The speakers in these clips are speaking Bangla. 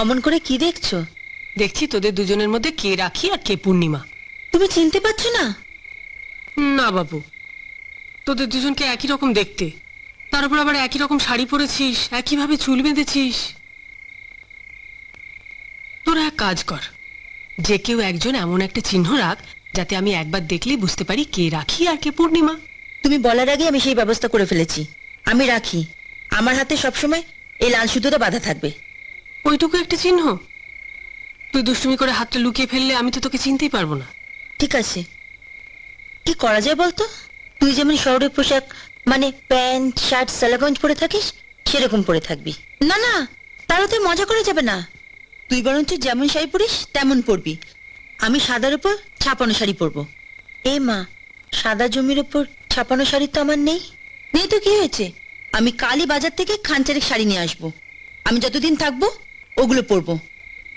অমন করে কি দেখছো? দেখছি তোদের দুজনের মধ্যে কে রাখি আর কে পূর্ণিমা। তুমি চিনতে পারছো না? না বাবু, তোদের দুজনকে একই রকম দেখতে, তার উপর আবার একই রকম শাড়ি পরেছিস, একইভাবে চুল বেঁধেছিস। তোরা এক কাজ কর, যে কেউ একজন এমন একটা চিহ্ন রাখ যাতে আমি একবার দেখলেই বুঝতে পারি কে রাখি আর কে পূর্ণিমা। তুমি বলার আগে আমি সেই ব্যবস্থা করে ফেলেছি। আমি রাখি, আমার হাতে সবসময় এই লাল সুতোটা বাঁধা থাকবে। ওইটুকু একটা চিহ্ন? তুই দুষ্টুমি করে হাতটা লুকিয়ে ফেললে আমি তো তোকে চিনতেই পারবো না। ঠিক আছে, কি করা যায় বলতো? তুই যেমন শহরের পোশাক মানে প্যান্ট শার্ট সালাগঞ্জ পরে থাকিস সেরকম পরে থাকবি। না না, তারও তুই মজা করে যাবে না। তুই বরঞ্চ যেমন শাড়ি পরিস তেমন পরবি। আমি সাদার উপর ছাপানো শাড়ি পরবো। এ মা, সাদা জমির উপর ছাপানো শাড়ি তো আমার নেই। নেই তো কি হয়েছে, আমি কালই বাজার থেকে খানচারেক শাড়ি নিয়ে আসবো। আমি যতদিন থাকবো ওগুলো পরবো।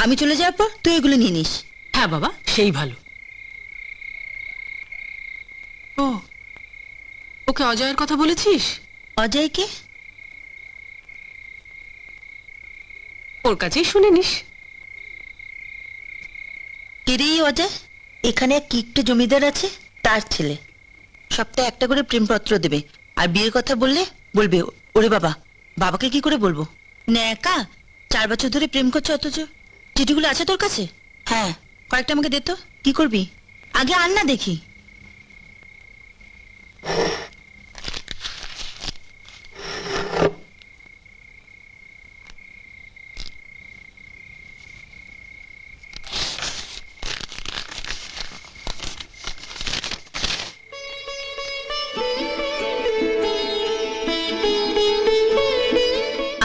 আমি চলে যাওয়ার পর তুই এগুলো নিয়ে নিস। হ্যাঁ বাবা, সেই ভালো। ও, ওকে অজয়ের কথা বলেছিস? অজয়কে? ওর কাছেই শুনে নিস। কেরে অজয়? এখানে এক কিকটে জমিদার আছে, তার ছেলে। সপ্তাহে একটা করে প্রেমপত্র দেবে, আর বিয়ের কথা বললে বলবে ওরে বাবা। বাবাকে কি করে বলবো? একা 4 বছর ধরে প্রেম করছে, অথচ চিঠিগুলো আছে তোর কাছে? হ্যাঁ, কয়েকটা আমাকে দে তো। কি করবি? আগে আন না দেখি।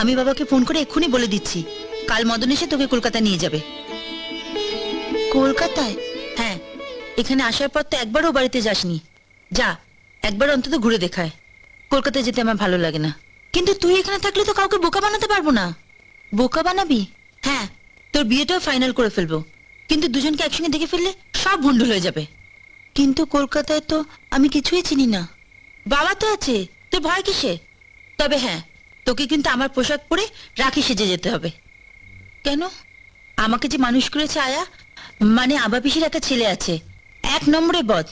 আমি বাবাকে ফোন করে এক্ষুনি বলে দিচ্ছি, কাল মদন এসে তোকে কলকাতা নিয়ে যাবে। কলকাতায়? হ্যাঁ, এখানে আসার পর তো একবারও বাড়িতে যাসনি। যা, একবার অন্তত ঘুরে দেখায়। কলকাতায় যেতে আমার ভালো লাগে না। কিন্তু তুই এখানে থাকলে তো কাউকে বোকা বানাতে পারবো না। বোকা বানাবি? হ্যাঁ, তোর বিয়েটাও ফাইনাল করে ফেলবো, কিন্তু দুজনকে একসঙ্গে দেখে ফেললে সব ভণ্ডুল হয়ে যাবে। কিন্তু কলকাতায় তো আমি কিছুই চিনি না। বাবা তো আছে, তোর ভয় কিসে? তবে হ্যাঁ, তোকে কিন্তু আমার পোশাক পরে রাখি সেজে যেতে হবে। কেন? আমাকে যে মানুষ করেছে আয়া, মানে আবা পিসির একটা ছেলে আছে, 1 নম্বরে বদ।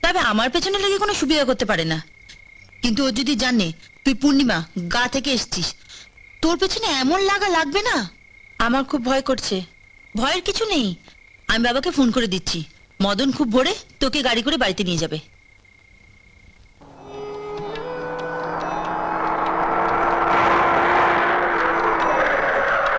তবে আমার পেছনে লেগে কোনো সুবিধা করতে পারে না। কিন্তু ও যদি জানে তুই পূর্ণিমা গা থেকে এসছিস, তোর পেছনে এমন লাগা লাগবে না, আমার খুব ভয় করছে। ভয়ের কিছু নেই, আমি বাবাকে ফোন করে দিচ্ছি, মদন খুব ভোরে তোকে গাড়ি করে বাড়িতে নিয়ে যাবে।